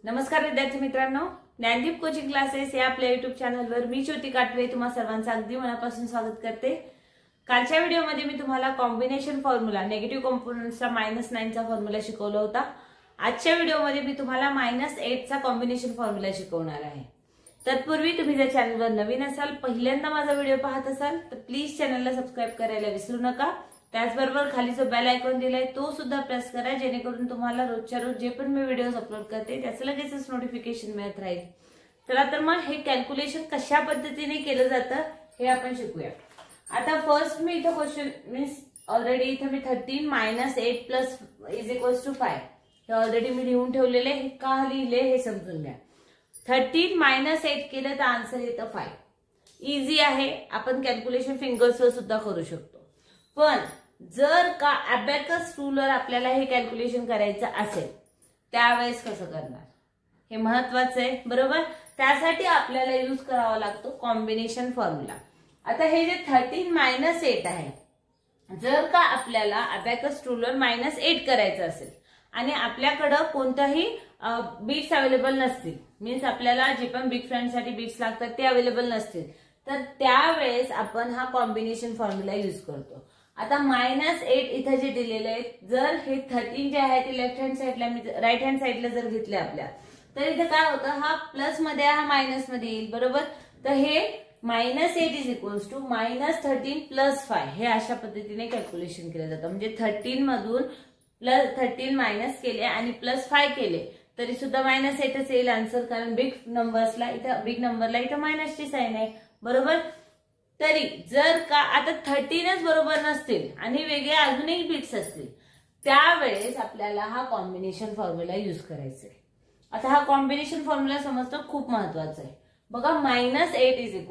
नमस्कार विद्यार्थी मित्रांनो, ज्ञानदीप कोचिंग क्लासेस या आपल्या युट्यूब चॅनलवर मी ज्योती काटवे तुम्हा सर्वांचं अगदी मनापासून स्वागत करते। कालच्या व्हिडिओमध्ये मी तुम्हाला कॉम्बिनेशन फॉर्म्युला नेगेटिव्ह कॉम्पोनंट्सचा -9 चा फॉर्म्युला शिकवला होता। आजच्या व्हिडिओमध्ये मी तुम्हाला -8 चा कॉम्बिनेशन फॉर्म्युला शिकवणार आहे। तत्पूर्वी तुम्ही जर चॅनलवर नवीन असाल, पहिल्यांदा माझा व्हिडिओ पाहत असाल तर प्लीज चॅनलला सबस्क्राइब करायला विसरू नका। त्याचबरोबर खाली जो बेल आयकॉन दिलाय तो सुद्धा प्रेस करा, जेणेकरून तुम्हाला रोजच्या रोज जे पण मी व्हिडिओज अपलोड करते त्याचं लगेचच नोटिफिकेशन मिळत राहील। चला तर मग हे कॅल्क्युलेशन कशा पद्धतीने केलं जातं हे आपण शिकूया। आता फर्स्ट मी इथे क्वेश्चन मीन्स ऑलरेडी इथे मी 13 - 8 + = 5 हे ऑलरेडी मी लिहून ठेवलेले। हे का लिहिले हे समजून घ्या। 13 - 8 केलं तर आन्सर येतं 5। इझी आहे, आपण कॅल्क्युलेशन फिंगर्सवर सुद्धा करू शकतो। पण जर का अबॅकस टूलवर आपल्याला हे कॅल्क्युलेशन करायचं असेल त्यावेळेस कसं करणार हे महत्वाचं आहे, बरोबर। त्यासाठी आपल्याला यूज करावा लागतो कॉम्बिनेशन फॉर्म्युला। आता हे जे 13 - 8 आहे, जर का आपल्याला अबॅकस टूलवर -8 करायचं असेल आणि आपल्याकडे कोणताही बीट्स अवेलेबल नसतील, मीन्स आपल्याला जे पण बिग फ्रेंडसाठी बीट्स लागतात ते अवेलेबल नसतील, तर त्यावेळेस आपण हा कॉम्बिनेशन फॉर्म्युला यूज करतो। आता -8 इथे जे दिलेले आहे, जर हे 13 जे आहे ते लेफ्ट हँड साइडला राईट हँड साइडला जर घेतले आपल्या, तर इथे काय होतं, हा प्लस मध्ये हा मायनस मध्ये येईल, बरोबर। तर हे -8 = -13 + 5 हे अशा पद्धतीने कॅल्क्युलेशन केलं जातं। म्हणजे 13 मधून 13 मायनस केले आणि +5 केले तरी सुद्धा -8च येईल आन्सर, कारण बिग नंबरला इथं मायनसची साइन आहे, बरोबर। तरी जर का आता 13च बरोबर नसतील आणि वेगळे अजूनही बिट्स असतील, त्यावेळेस आपल्याला हा कॉम्बिनेशन फॉर्म्युला यूज करायचा आहे। आता हा कॉम्बिनेशन फॉर्म्युला समजणं खूप महत्वाचं आहे। बघा, -8 =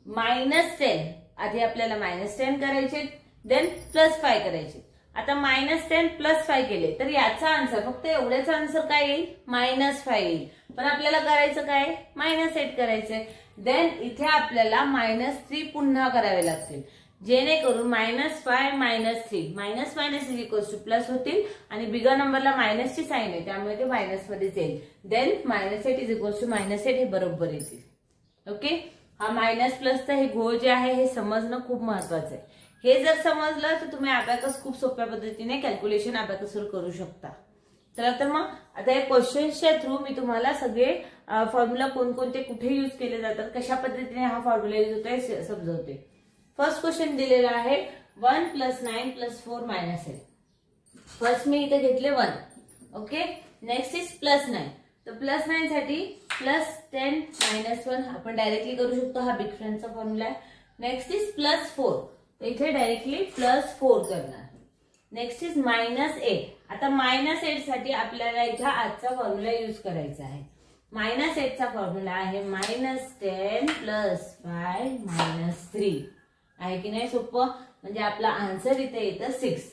-10 आधी आपल्याला -10 करायचे, देन +5 करायचे। आता -10 + 5 केले तर याचा आन्सर फक्त एवढ्याचा आन्सर काय येईल, -5 येईल। पण आपल्याला करायचं काय, -8 करायचंय। देन इथे आपल्याला -3 पुन्हा करावे लागतील, जेणेकरून -5 - 3 -= होतील आणि बिगर नंबरला मायनसची साइन आहे त्यामुळे ते मायनस मध्येच येईल। देन -8 = -8 हे बरोबर येतील। ओके, हा मायनस प्लसचा हे घोळ जे आहे हे समजणं खूप महत्वाचं आहे। हे जर समजलं तर तुम्ही अबॅकस खूप सोप्या पद्धतीने कॅल्क्युलेशन अबॅकसवर करू शकता। तर मग आता या क्वेश्चन्सच्या थ्रू मी तुम्हाला सगळे फॉर्म्युला कोणकोणते कुठे यूज केले जातात, कशा पद्धतीने हा फॉर्म्युला यूज होतो हे समजवते। फर्स्ट क्वेश्चन दिलेला आहे 1 + 9 + 4 - 8। फर्स्ट मी इथे घेतले 1, ओके। नेक्स्ट इज +9, तर +9 साठी +10 - 1 आपण डायरेक्टली करू शकतो, हा बिग फ्रेंडचा फॉर्म्युला आहे। नेक्स्ट इज +4, इथे डायरेक्टली +4 करणार। नेक्स्ट इज -8, आता -8 साठी आपल्याला इथे आजचा फॉर्म्युला यूज करायचा आहे। -8 चा फॉर्म्युला आहे -10 + 5 - 3 आहे की नाही सोपं, म्हणजे आपला आन्सर इथे येतं 6।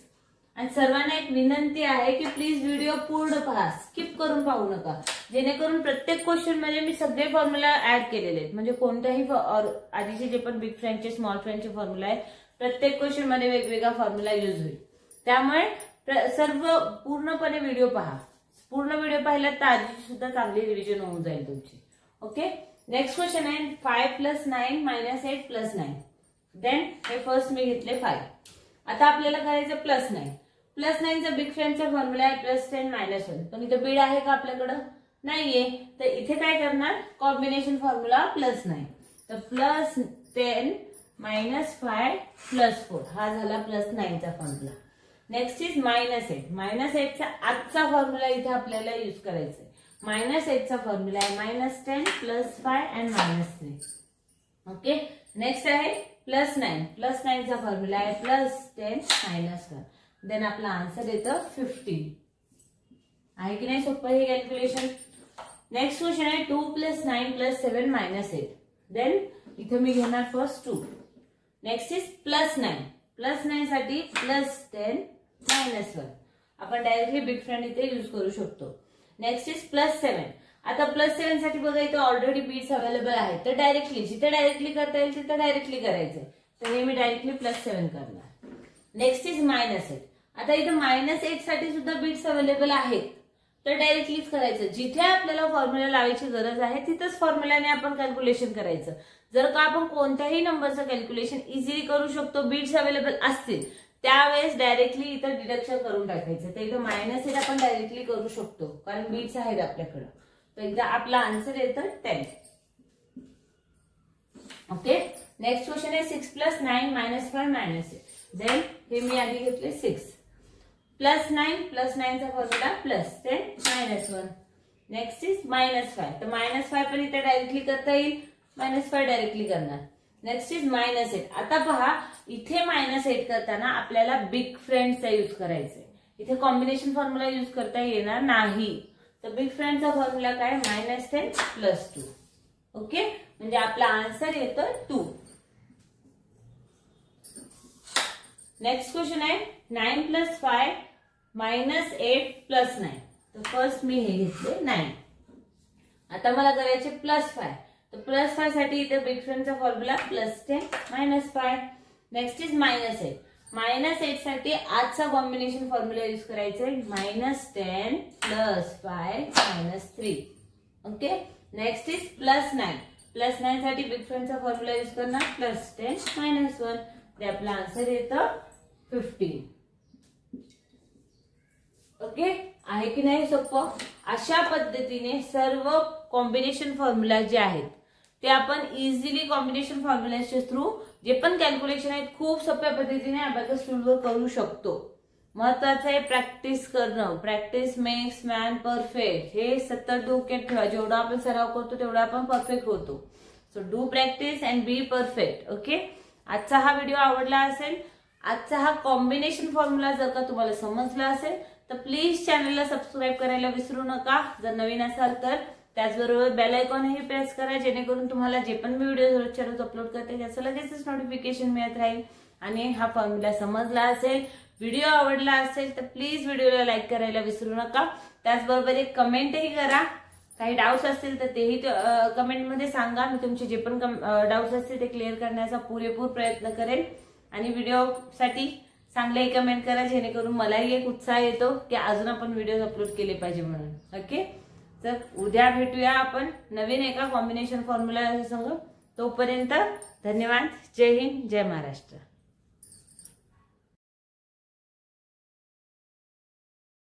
आणि सर्वांना एक विनंती आहे की प्लीज व्हिडिओ पूर्ण पहा, स्किप करून पाहू नका, जेणेकरून प्रत्येक क्वेश्चन मध्ये मी सगळे फॉर्म्युला ऍड केलेले आहेत। म्हणजे कोणत्याही आधीचे जे पण बिग फ्रेंडचे स्मॉल फ्रेंडचे फॉर्म्युला आहेत, प्रत्येक क्वेश्चन मध्ये वेगवेगळा फॉर्म्युला यूज होईल। त्यामुळे सर्व पूर्णपणे व्हिडिओ पहा। पूर्ण व्हिडिओ पाहिला तर आधीची सुद्धा चांगली रिव्हिजन होऊन जाईल तुमची, ओके। नेक्स्ट क्वेश्चन आहे 5 + 9 - 8 + 9। देन हे फर्स्ट मी घेतले 5। आता आपल्याला करायचं +9 चा बिग फ्रेंडचा फॉर्म्युला आहे +10 - 1, पण इथे बीड आहे का आपल्याकडं, नाहीये। तर इथे काय करणार, कॉम्बिनेशन फॉर्म्युला +9, तर +10 - 5 + 4 हा झाला +9 चा फॉर्म्युला। नेक्स्ट इज -8 चा आजचा फॉर्म्युला इथे आपल्याला यूज करायचा आहे। -8 चा फॉर्म्युला आहे -10 + 5 - 3, ओके। नेक्स्ट आहे +9 चा फॉर्म्युला आहे +10 - 1, देन आपला आन्सर येतं 15 आहे की नाही सोपं हे कॅल्क्युलेशन। नेक्स्ट क्वेश्चन आहे 2 + 9 + 7 - 8। देन इथे मी घेणार फर्स्ट 2। नेक्स्ट इज +9 साठी +10 - 1 आपण डायरेक्टली बिग फ्रेंड इथे यूज करू शकतो। नेक्स्ट इज +7, आता +7 साठी बघा इथे ऑलरेडी बीट्स अवेलेबल आहेत, तर जिथे डायरेक्टली करता येईल तिथे डायरेक्टली करायचंय, तर हे मी डायरेक्टली +7 करणार। नेक्स्ट इज -8, आता इथे -8 साठी सुद्धा बीट्स अवेलेबल आहेत, तर डायरेक्टलीच करायचं. जिथे आपल्याला फॉर्म्युला लावायची गरज आहे तिथंच फॉर्म्युलाने आपण कॅल्क्युलेशन करायचं. जर का आपण कोणत्याही नंबरचं कॅल्क्युलेशन इझिली करू शकतो, बीट्स अवेलेबल असतील, त्यावेळेस डायरेक्टली इथं डिडक्शन करून टाकायचं. तर इथं -8 आपण डायरेक्टली करू शकतो कारण बीट्स आहेत आपल्याकडं. तर एकदा आपला आन्सर येतं 10. ओके, नेक्स्ट क्वेश्चन आहे 6 + 9 - 5 - 8. देन हे मी आधी घेतले 6 +9 +9 चा फॉर्म्युला +10 -1. Next is -5. तर -5 पण इथे डायरेक्टली करता येईल, -5 डायरेक्टली करणार. Next is -8. आता पहा इथे -8 करताना आपल्याला बिग फ्रेंडचा यूज करायचा आहे. इथे कॉम्बिनेशन फॉर्म्युला यूज करता येणार नाही. तर बिग फ्रेंडचा फॉर्म्युला काय, -10 + 2. ओके, म्हणजे आपला आन्सर येतं 2. नेक्स्ट क्वेश्चन आहे 9 + 5 - 8 + 9. तर फर्स्ट मी हे घेतले 9. आता मला करायचे +5. तर +5 साठी इथे बिग फ्रेंडचा फॉर्म्युला +10 - 5. Next is -8. -8 साठी आजचा कॉम्बिनेशन फॉर्म्युला यूज करायचा आहे, -10 + 5 - 3. Okay, next is +9. +9 साठी बिग फ्रेंडचा फॉर्म्युला यूज करणार, +10 - 1. ते आपला आन्सर येतं 15. ओके, आहे की नाही सोपं? अशा पद्धतीने सर्व कॉम्बिनेशन फॉर्म्युला जे आहेत ते आपण इझिली कॉम्बिनेशन फॉर्म्युलाच्या थ्रू जे पण कॅल्क्युलेशन आहेत खूप सोप्या पद्धतीने अबॅकस टूलवर करू शकतो. महत्वाचं आहे प्रॅक्टिस करणं. Practice makes man perfect. हे सतत डोक्यात ठेवा. जेवढा आपण सराव करतो तेवढा आपण परफेक्ट होतो. So do practice and be perfect. Okay, आजचा हा व्हिडिओ आवडला असेल, आजचा हा कॉम्बिनेशन फॉर्म्युला जर का तुम्हाला समजला असेल तर प्लीज चॅनलला सबस्क्राईब करायला विसरू नका जर नवीन असाल तर. त्याचबरोबर बेल आयकॉनही प्रेस करा जेणेकरून तुम्हाला जे पण मी व्हिडिओ रोजच्या रोज अपलोड करते त्याचं लगेचच नोटिफिकेशन मिळत राहील. आणि हा फॉर्म्युला समजला असेल, व्हिडिओ आवडला असेल तर प्लीज व्हिडिओला लाईक करायला विसरू नका. त्याचबरोबर एक कमेंटही करा. काही डाऊट्स असतील तर तेही कमेंटमध्ये सांगा. मी तुमचे जे पण डाऊट्स असतील ते क्लिअर करण्याचा पुरेपूर प्रयत्न करेन. आणि व्हिडिओसाठी चांगले कमेंट करा जेणेकरून मलाही एक उत्साह येतो की अजून आपण व्हिडिओ अपलोड केले पाहिजे म्हणून. ओके, तर उद्या भेटूया आपण नवीन एका कॉम्बिनेशन फॉर्म्युला संग. तोपर्यंत धन्यवाद. जय हिंद, जय महाराष्ट्र.